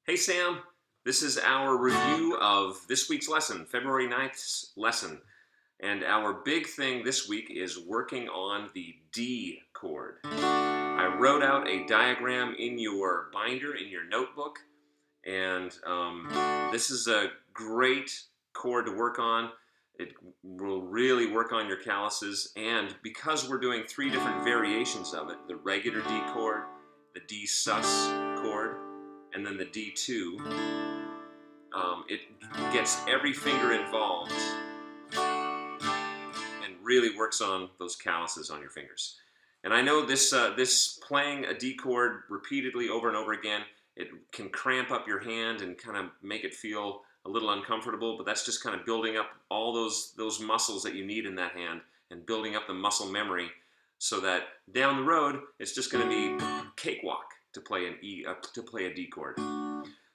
Hey Sam, this is our review of this week's lesson, February 9th's lesson. And our big thing this week is working on the D chord. I wrote out a diagram in your binder, in your notebook, and this is a great chord to work on. It will really work on your calluses, and because we're doing three different variations of it, the regular D chord, the D sus chord, and then the D2, it gets every finger involved and really works on those calluses on your fingers. And I know this playing a D chord repeatedly over and over again, it can cramp up your hand and kind of make it feel a little uncomfortable, but that's just kind of building up all those muscles that you need in that hand and building up the muscle memory so that down the road it's just going to be cakewalk to play a D chord.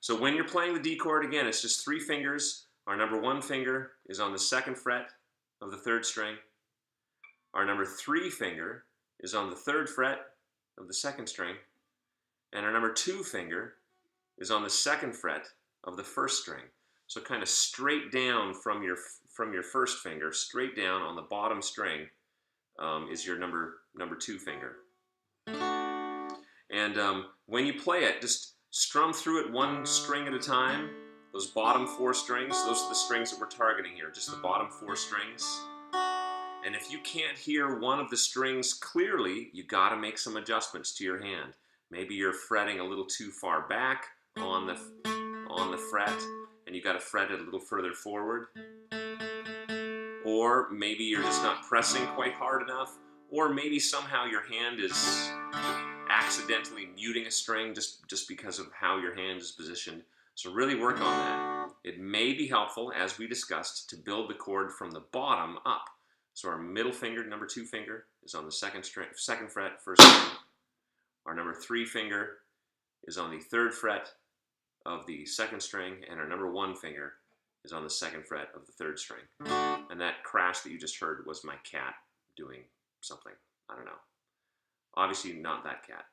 So when you're playing the D chord, again, it's just three fingers. Our number one finger is on the second fret of the third string. Our number three finger is on the third fret of the second string. And our number two finger is on the second fret of the first string. So kind of straight down from your first finger, straight down on the bottom string is your number two finger. And when you play it, just strum through it one string at a time. Those bottom four strings, those are the strings that we're targeting here, just the bottom four strings. And if you can't hear one of the strings clearly, you got to make some adjustments to your hand. Maybe you're fretting a little too far back on the fret, and you got to fret it a little further forward. Or maybe you're just not pressing quite hard enough, or maybe somehow your hand is accidentally muting a string just because of how your hand is positioned. So really work on that. It may be helpful, as we discussed, to build the chord from the bottom up. So our middle finger, number two finger, is on the second fret, first string. Our number three finger is on the third fret of the second string, and our number one finger is on the second fret of the third string. And that crash that you just heard was my cat doing something. I don't know. Obviously not that cat,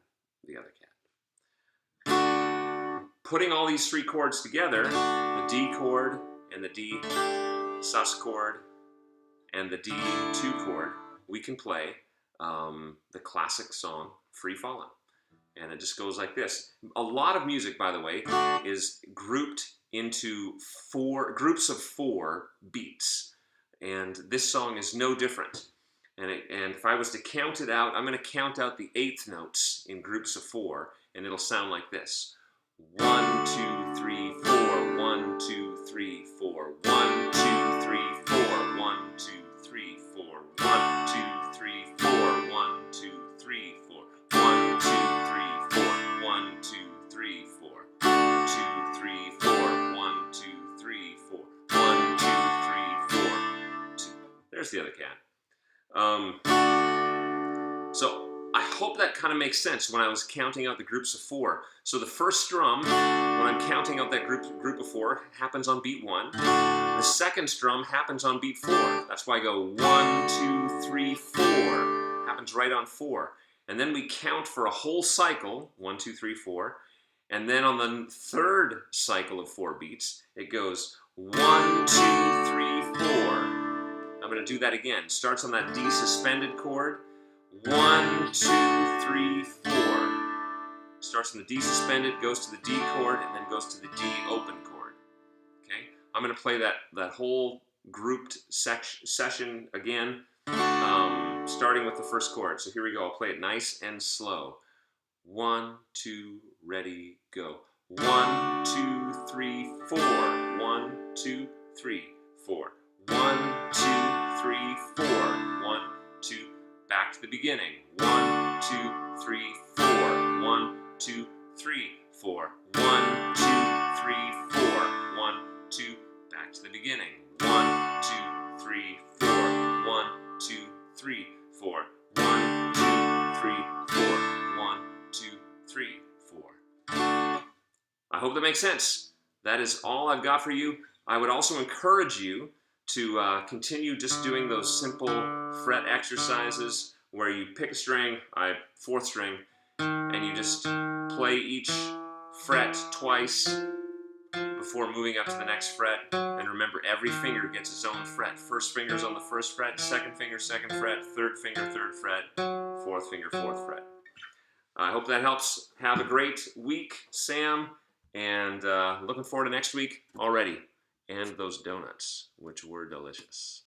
the other cat. Putting all these three chords together, the D chord and the D sus chord and the D2 chord, we can play the classic song Free Fallin'. And it just goes like this. A lot of music, by the way, is grouped into groups of four beats. And this song is no different. And if I was to count it out, I'm going to count out the eighth notes in groups of four, and it'll sound like this. 1, 2, 3, 4. 1, 2, 3, 4. 1, 2, 3, 4. 1, 2, 3, 4. 1, 2, 3, 4. 1, 2, 3, 4. 1, 2, 3, 4. 1, 2, 3, 4. 2, 3, 4. 1, 2, 3, 4. 1, 2, 3, 4. 2. There's the other cat. So I hope that kind of makes sense when I was counting out the groups of four. So the first strum, when I'm counting out that group of four, happens on beat 1. The second strum happens on beat 4. That's why I go 1, 2, 3, 4. Happens right on 4. And then we count for a whole cycle, 1, 2, 3, 4. And then on the third cycle of 4 beats, it goes 1, 2, 3, 4. I'm going to do that again. Starts on that D suspended chord. 1, 2, 3, 4. Starts in the D suspended, goes to the D chord, and then goes to the D open chord. Okay? I'm going to play that whole grouped session again, starting with the first chord. So here we go. I'll play it nice and slow. 1, 2, ready, go. 1, 2, 3, 4. 1, 2, 3, 4. 1, 2, 3, 4. 1, 2, back to the beginning. 1, 2, 3, 4. 1, 2, 3, 4. 1, 2, 3, 4. 1, 2, back to the beginning. 1, 2, 3, 4. 1, 2, 3, 4. 1, 2, 3, 4. 1, 2, 3, 4. I hope that makes sense. That is all I've got for you. I would also encourage you to continue just doing those simple fret exercises where you pick a string, fourth string, and you just play each fret twice before moving up to the next fret. And remember, every finger gets its own fret. First finger's on the first fret, second finger, second fret, third finger, third fret, fourth finger, fourth fret. I hope that helps. Have a great week, Sam, and looking forward to next week already. And those donuts, which were delicious.